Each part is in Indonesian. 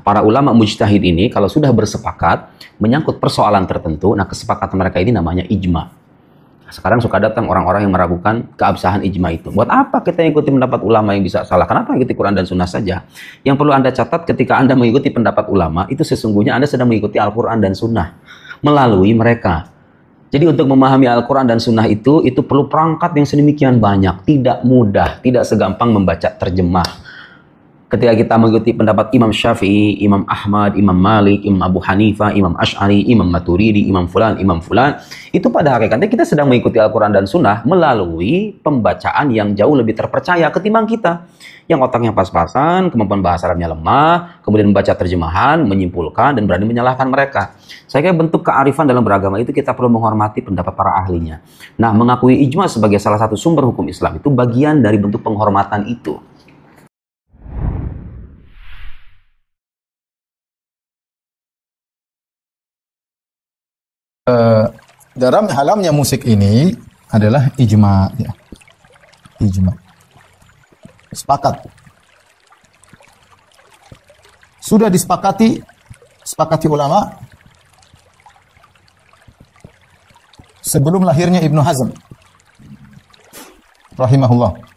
para ulama mujtahid ini kalau sudah bersepakat menyangkut persoalan tertentu, nah kesepakatan mereka ini namanya ijma. Sekarang suka datang orang-orang yang meragukan keabsahan ijma itu. Buat apa kita ikuti pendapat ulama yang bisa salah? Kenapa ikuti Quran dan Sunnah saja? Yang perlu Anda catat ketika Anda mengikuti pendapat ulama, itu sesungguhnya Anda sedang mengikuti Al-Quran dan Sunnah melalui mereka. Jadi untuk memahami Al-Quran dan Sunnah itu perlu perangkat yang sedemikian banyak. Tidak mudah, tidak segampang membaca terjemah. Ketika kita mengikuti pendapat Imam Syafi'i, Imam Ahmad, Imam Malik, Imam Abu Hanifah, Imam Ash'ari, Imam Maturidi, Imam Fulan, itu pada hakikatnya kita sedang mengikuti Al-Quran dan Sunnah melalui pembacaan yang jauh lebih terpercaya ketimbang kita. Yang otaknya pas-pasan, kemampuan bahasa Arabnya lemah, kemudian membaca terjemahan, menyimpulkan, dan berani menyalahkan mereka. Saya kira bentuk kearifan dalam beragama itu kita perlu menghormati pendapat para ahlinya. Nah, mengakui ijma sebagai salah satu sumber hukum Islam itu bagian dari bentuk penghormatan itu. Dalam halamnya musik ini adalah ijma, ya. Ijma. Sepakat. Sudah disepakati ulama sebelum lahirnya Ibnu Hazm rahimahullah.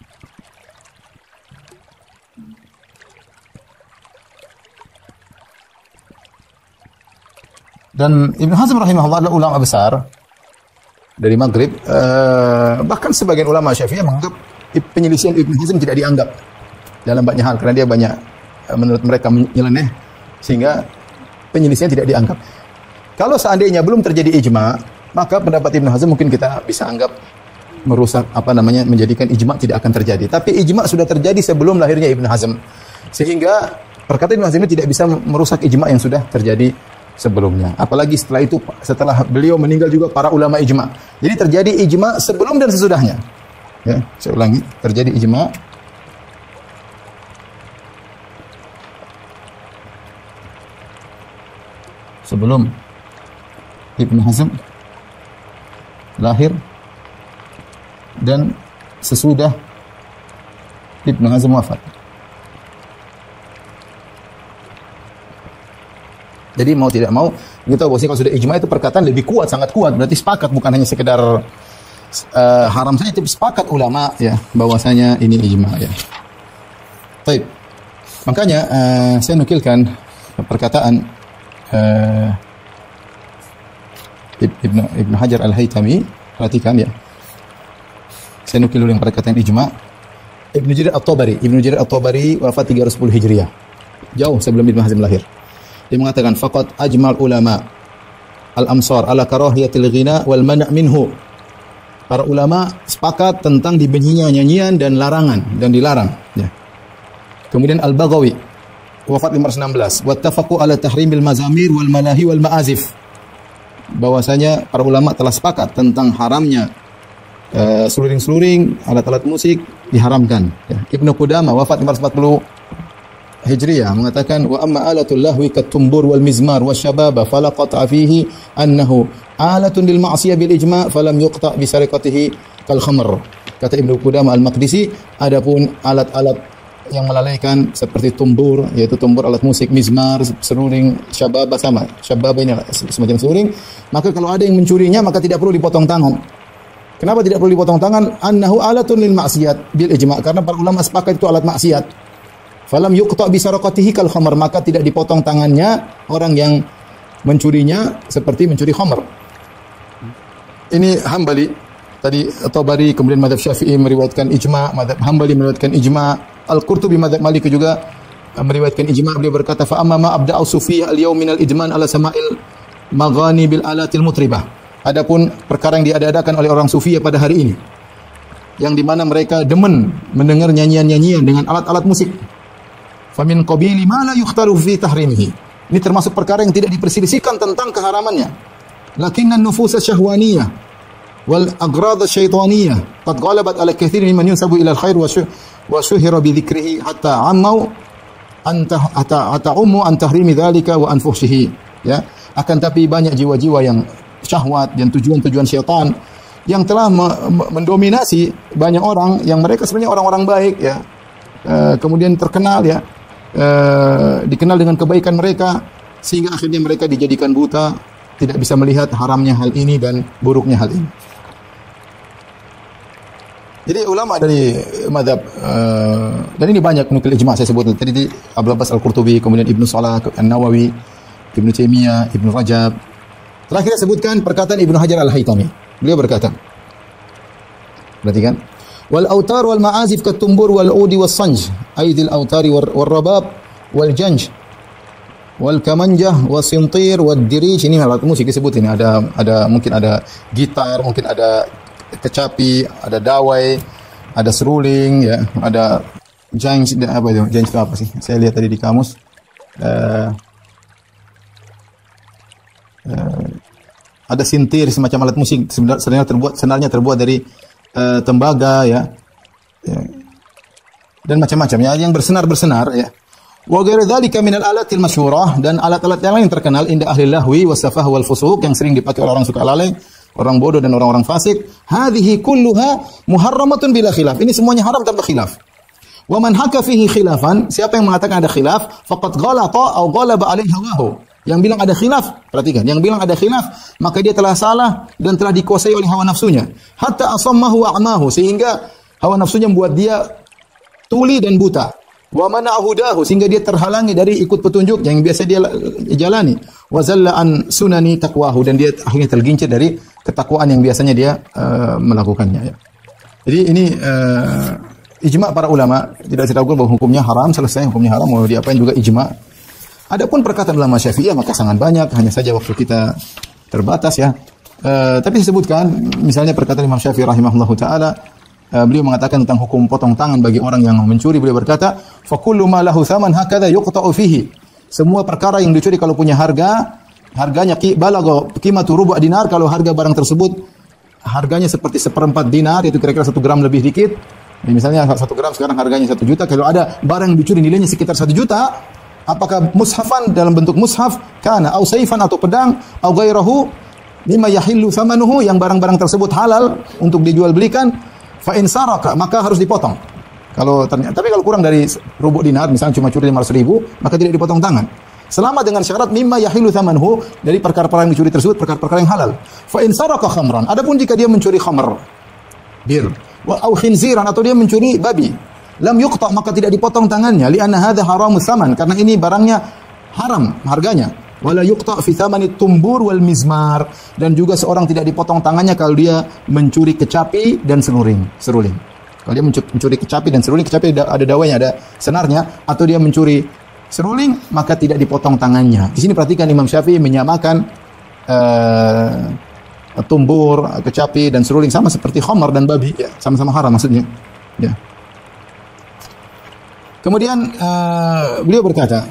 Dan Ibnu Hazm rahimahullah adalah ulama besar dari Maghrib. Bahkan sebagian ulama Syafi'iyah menganggap penyelisihan Ibnu Hazm tidak dianggap dalam banyak hal karena dia banyak menurut mereka menyeleneh, sehingga penyelisihan tidak dianggap. Kalau seandainya belum terjadi ijma, maka pendapat Ibnu Hazm mungkin kita bisa anggap merusak menjadikan ijma tidak akan terjadi. Tapi ijma sudah terjadi sebelum lahirnya Ibnu Hazm, sehingga perkataan Ibnu Hazm ini tidak bisa merusak ijma yang sudah terjadi sebelumnya. Apalagi setelah itu, setelah beliau meninggal juga para ulama ijma. Jadi terjadi ijma sebelum dan sesudahnya. Ya, saya ulangi, terjadi ijma sebelum Ibnu Hazm lahir dan sesudah Ibnu Hazm wafat. Jadi mau tidak mau, kita tahu bahwasanya kalau sudah ijma itu perkataan lebih kuat, sangat kuat. Berarti sepakat, bukan hanya sekedar haram saja, tapi sepakat ulama ya bahwasanya ini ijma ya. Baik. Makanya saya nukilkan perkataan Ibnu Hajar Al-Haytami, perhatikan ya. Saya nukil dulu yang perkataan ijma. Ibnu Jarir At-Tabari wafat 310 Hijriah. Jauh sebelum Ibnu Hazm lahir. Dia mengatakan faqad ajmal ulama al-amsar ala karahiyatil ghina wal man' minhu. Para ulama sepakat tentang dibencinya nyanyian dan larangan dan dilarang ya. Kemudian Al-Baghawi wafat 516, wattafaqu ala tahrimil mazamir wal malahi wal ma'azif. Bahwasanya para ulama telah sepakat tentang haramnya seluring-seluring, alat-alat musik diharamkan ya. Ibnu Qudamah wafat 540 Hijriyah mengatakan wa amma alatul lahwi katumbur wal mizmar wasyababa fala qat'a fihi annahu alatun lil ma'siyah bil ijma' falam yuqta' bi sariqatihi kal khamr. Kata Ibnu Qudamah Al-Maqdisi, adapun alat-alat yang melalaikan seperti tumbur, yaitu tumbur alat musik, mizmar, seruling, syababa sama. Syababa ini semacam seruling, maka kalau ada yang mencurinya maka tidak perlu dipotong tangan. Kenapa tidak perlu dipotong tangan? Annahu alatun lil ma'siyat bil ijma', karena para ulama sepakat itu alat maksiat. Falam yuqta' bi saraqatihi kal khamr, maka tidak dipotong tangannya orang yang mencurinya seperti mencuri khamr. Ini Hambali tadi, Tabari, kemudian mazhab Syafi'i meriwayatkan ijma', mazhab Hambali meriwayatkan ijma', Al-Qurtubi mazhab Maliki juga meriwayatkan ijma'. Beliau berkata fa amma ma abda'u sufiyah al-yawm min al-idman ala sama'il maghani bil alatil mutribah. Adapun perkara yang diadakan oleh orang sufiyah pada hari ini, yang di mana mereka demen mendengar nyanyian-nyanyian dengan alat-alat musik. Famin qabili ma la yukhtaru fi tahrimihi. Ini termasuk perkara yang tidak diperselisihkan tentang keharamannya. Lakinnan nufus syahwaniyah wal agrad syaitaniyah qad ghalabat ala katsir mimman yunsabu ila al-khair wa syuhira bi dzikrihi hatta ammu an tahrimi dzalika wa an fuhshihi. Ya, akan tapi banyak jiwa-jiwa yang syahwat dan tujuan-tujuan syaitan yang telah mendominasi banyak orang yang mereka sebenarnya orang-orang baik ya. Kemudian terkenal ya, dikenal dengan kebaikan mereka sehingga akhirnya mereka dijadikan buta, tidak bisa melihat haramnya hal ini dan buruknya hal ini. Jadi ulama dari mazhab dan ini banyak nukil ijma saya sebut tadi di Abu Abbas Al-Qurtubi, kemudian Ibnu Salah, An-Nawawi, Ibnu Taimiyah, Ibnu Rajab. Terakhir saya sebutkan perkataan Ibnu Hajar Al-Haytami. Beliau berkata, perhatikan, wal autar wal ma'azif katumbur wal udi was sanj, aidil autari wal rabab wal janj wal kamanjah was sintir wad dirij. Ini alat musik disebut ini, ada mungkin ada gitar, mungkin ada kecapi, ada dawai, ada seruling, ya, ada janj, apa itu? Janj itu apa sih? Saya lihat tadi di kamus. Ada sintir, semacam alat musik sebenarnya terbuat dari tembaga, ya, dan macam-macam, ya, yang bersenar, ya. Wa ghairu dzalika min al-alatil masyhurah, dan alat-alat yang lain terkenal inda ahli lahwi was-safah wal fusuq, yang sering dipakai oleh orang suka lalai, orang bodoh dan orang-orang fasik. Hadhihi kulluha muharramatun bila khilaf. Ini semuanya haram tanpa khilaf. Wa man haka fihi khilafan, siapa yang mengatakan ada khilaf, faqad ghalata aw ghalaba alaihi hawahu. Yang bilang ada khilaf, perhatikan, yang bilang ada khilaf, maka dia telah salah dan telah dikuasai oleh hawa nafsunya. Hatta asammahu wa a'mahu, sehingga hawa nafsunya membuat dia tuli dan buta. Wa mana'ahu dahu, sehingga dia terhalangi dari ikut petunjuk yang biasa dia jalani. Wa zalla an sunani taqwahu, dan dia akhirnya tergincir dari ketakwaan yang biasanya dia melakukannya, ya. Jadi ini ijma para ulama, tidak diragukan bahwa hukumnya haram, selesai hukumnya haram, mau diapain juga ijma. Adapun perkataan ulama Syafi'iyah maka sangat banyak, hanya saja waktu kita terbatas, ya. Tapi disebutkan misalnya perkataan Imam Syafi'i rahimahullahu taala, beliau mengatakan tentang hukum potong tangan bagi orang yang mencuri. Beliau berkata, fa kullu ma lahu thaman hakadha yuqta'u fihi. Semua perkara yang dicuri kalau punya harganya balagha qimatu rubu' dinar, kalau harga barang tersebut harganya seperti 1/4 dinar, itu kira-kira 1 gram lebih dikit. Misalnya 1 gram sekarang harganya 1 juta, kalau ada barang yang dicuri nilainya sekitar 1 juta, apakah mushafan dalam bentuk mushaf, kana au saifan atau pedang, au ghairahu mimma yahillu thamanuhu, yang barang-barang tersebut halal untuk dijual belikan, fa in saraka, maka harus dipotong. Tapi kalau kurang dari rubu' dinar, misalnya cuma curi 500.000, maka tidak dipotong tangan. Selama dengan syarat mimma yahillu thamanuhu, dari perkara-perkara yang dicuri tersebut perkara-perkara yang halal. Fa in saraka khamran, adapun jika dia mencuri khamr, bir, wa au khinziran, atau dia mencuri babi, lam yuqta, maka tidak dipotong tangannya, li'anna hadza haramus tsaman, karena ini barangnya haram harganya. Wala yuqta fi tsamani tumbur wal mizmar, dan juga seorang tidak dipotong tangannya kalau dia mencuri kecapi dan seruling. Kalau dia mencuri kecapi dan seruling, kecapi ada dawanya, ada senarnya, atau dia mencuri seruling, maka tidak dipotong tangannya. Di sini perhatikan Imam Syafi'i menyamakan tumbur, kecapi dan seruling sama seperti khamar dan babi, ya, sama-sama haram maksudnya, ya. Kemudian beliau berkata,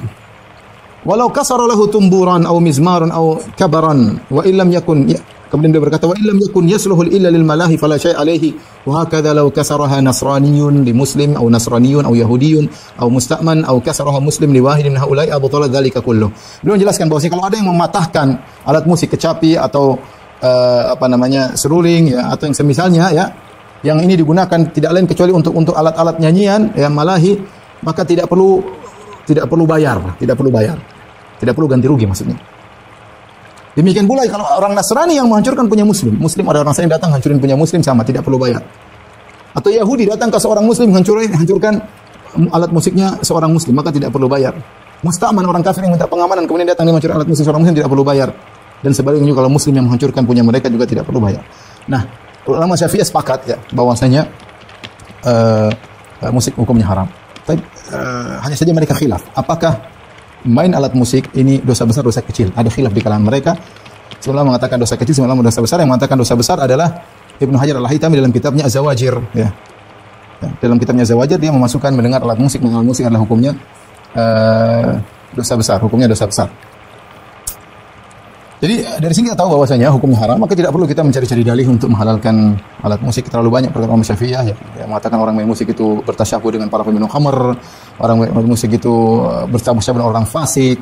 walau kasara lahu tumburan aw mizmaran aw kabaran wa illam yakun, kemudian beliau berkata, wa illam yakun yasluhu illa lil malahi fala syai' alayhi, wa hakadha law kasaraha nasraniyun li muslim aw nasraniyun aw yahudiyun aw musta'man aw kasaraha muslim li wahidin min haula'i abtala dzalika kullu. Beliau menjelaskan bahwa kalau ada yang mematahkan alat musik kecapi atau seruling, ya, atau yang semisalnya, ya, yang ini digunakan tidak lain kecuali untuk alat-alat nyanyian, ya, malahi, maka tidak perlu bayar, tidak perlu ganti rugi maksudnya. Demikian pula kalau orang Nasrani yang menghancurkan punya Muslim ada orang Nasrani datang hancurin punya Muslim, sama, tidak perlu bayar. Atau Yahudi datang ke seorang Muslim hancurkan alat musiknya seorang Muslim, maka tidak perlu bayar. Musta'man, orang kafir yang minta pengamanan kemudian datang menghancurkan alat musik seorang Muslim, tidak perlu bayar. Dan sebaliknya kalau Muslim yang menghancurkan punya mereka juga tidak perlu bayar. Nah, ulama Syafi'i sepakat, ya, bahwasanya musik hukumnya haram. Tapi hanya saja mereka khilaf, apakah main alat musik ini dosa besar, dosa kecil? Ada khilaf di kalangan mereka. Sebelah mengatakan dosa kecil, sebelah dosa besar. Yang mengatakan dosa besar adalah Ibnu Hajar Al-Haytami dalam kitabnya Az-Zawajir, ya. Dalam kitabnya Az-Zawajir dia memasukkan mendengar alat musik adalah hukumnya dosa besar, hukumnya dosa besar. Jadi dari sini kita tahu bahwasanya hukumnya haram, maka tidak perlu kita mencari-cari dalih untuk menghalalkan alat musik. Terlalu banyak perkataan Syafi'iyah, ya, yang mengatakan orang main musik itu bertasyabuh dengan para peminum khamr, orang main musik itu bertasyabuh dengan orang fasik,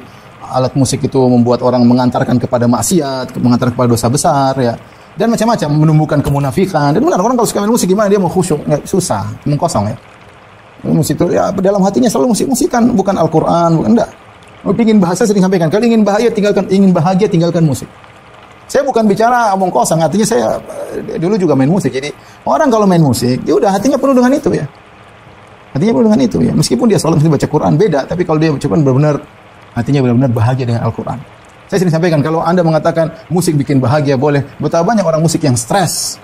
alat musik itu membuat orang mengantarkan kepada maksiat, mengantarkan kepada dosa besar, ya, dan macam-macam, menumbuhkan kemunafikan. Dan benar, orang kalau suka main musik gimana dia mau khusyuk? Nggak, susah, mengkosong, ya. Musik itu ya dalam hatinya selalu musik-musikan, bukan Al-Qur'an, bukan enggak. Ingin bahasa sering sampaikan, kalau ingin bahagia tinggalkan musik. Saya bukan bicara omong kosong, artinya saya dulu juga main musik. Jadi orang kalau main musik, ya udah hatinya penuh dengan itu ya. Hatinya penuh dengan itu ya. Meskipun dia salat, mesti baca Quran, beda. Tapi kalau dia baca Quran benar-benar hatinya benar-benar bahagia dengan Al-Quran. Saya sering sampaikan, kalau Anda mengatakan musik bikin bahagia, boleh. Betapa banyak orang musik yang stres.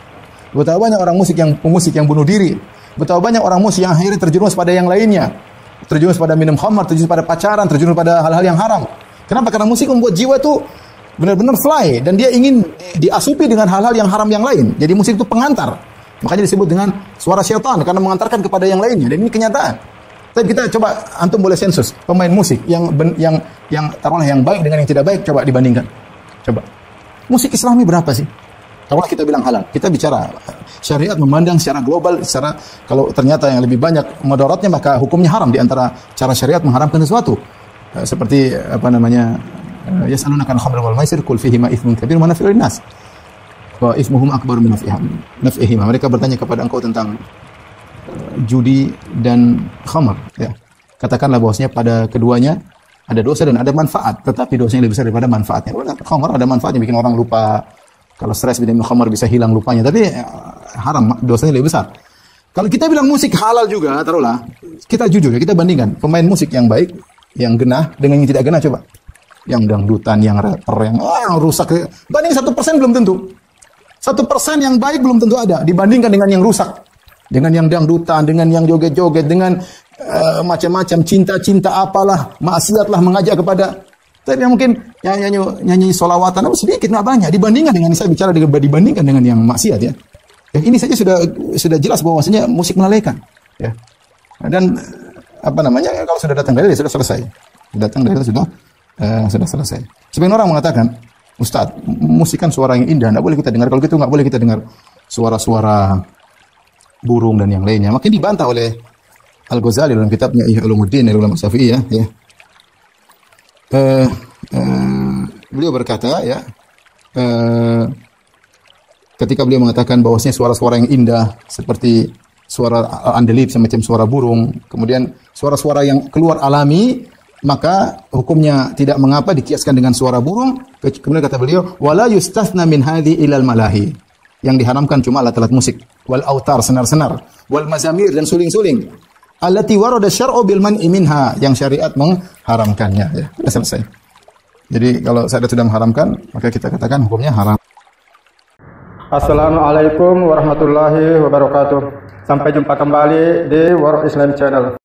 Betapa banyak orang musik yang bunuh diri. Betapa banyak orang musik yang akhirnya terjerumus pada yang lainnya. Terjerumus pada minum khamar, terjerumus pada pacaran, terjerumus pada hal-hal yang haram. Kenapa? Karena musik membuat jiwa itu benar-benar fly. Dan dia ingin diasupi dengan hal-hal yang haram yang lain. Jadi musik itu pengantar. Makanya disebut dengan suara syaitan, karena mengantarkan kepada yang lainnya. Dan ini kenyataan. Tapi kita coba, antum boleh sensus pemain musik yang taruhlah yang baik dengan yang tidak baik, coba dibandingkan. Coba. Musik Islami berapa sih? Kalau kita bilang halal, kita bicara syariat memandang secara global, secara kalau ternyata yang lebih banyak mudaratnya maka hukumnya haram di antara cara syariat mengharamkan sesuatu. Seperti apa namanya? Yas'alunaka 'anil khamri wal maisir qul fihima itsmun kabir wa nafi'un linnas. Wa itsmuhum akbar min naf'ihima. Mereka bertanya kepada engkau tentang judi dan khamar, ya. Katakanlah bahwasanya pada keduanya ada dosa dan ada manfaat, tetapi dosanya lebih besar daripada manfaatnya. Khamar ada manfaatnya, bikin orang lupa. Kalau stres minum khamar bisa hilang lupanya, tapi haram, dosanya lebih besar. Kalau kita bilang musik halal juga, taruhlah, kita jujur ya, kita bandingkan pemain musik yang baik, yang genah dengan yang tidak genah, coba. Yang dangdutan, yang rapper, yang rusak. Banding 1% belum tentu. 1% yang baik belum tentu ada dibandingkan dengan yang rusak. Dengan yang dangdutan, dengan yang joget-joget, dengan macam-macam cinta-cinta apalah, maksiatlah mengajak kepada. Tapi mungkin nyanyi solawatan sedikit, nggak banyak dibandingkan dengan, saya bicara dibandingkan dengan yang maksiat ya. Ini saja sudah jelas bahwasanya musik melalaikan ya. Dan apa namanya, kalau sudah datang dari sudah selesai. Datang dari sudah selesai. Sebagian orang mengatakan, Ustaz, musik kan suara yang indah, nggak boleh kita dengar. Kalau gitu nggak boleh kita dengar suara-suara burung dan yang lainnya. Makin dibantah oleh Al-Ghazali dalam kitabnya Ihya Ulumuddin dari ulama Syafi'iyah ya. Beliau berkata ya, ketika beliau mengatakan bahwasanya suara-suara yang indah seperti suara andelip semacam suara burung, kemudian suara-suara yang keluar alami, maka hukumnya tidak mengapa dikiaskan dengan suara burung. Kemudian kata beliau, wala yustathna min hadhi ilal malahi. Yang diharamkan cuma alat-alat musik, wal autar, senar-senar, wal mazamir, dan suling-suling. Allati warada syar'u bil man'i minha, yang syariat mengharamkannya ya. Sudah selesai. Jadi kalau syariat sudah mengharamkan, maka kita katakan hukumnya haram. Assalamualaikum warahmatullahi wabarakatuh. Sampai jumpa kembali di World Islam Channel.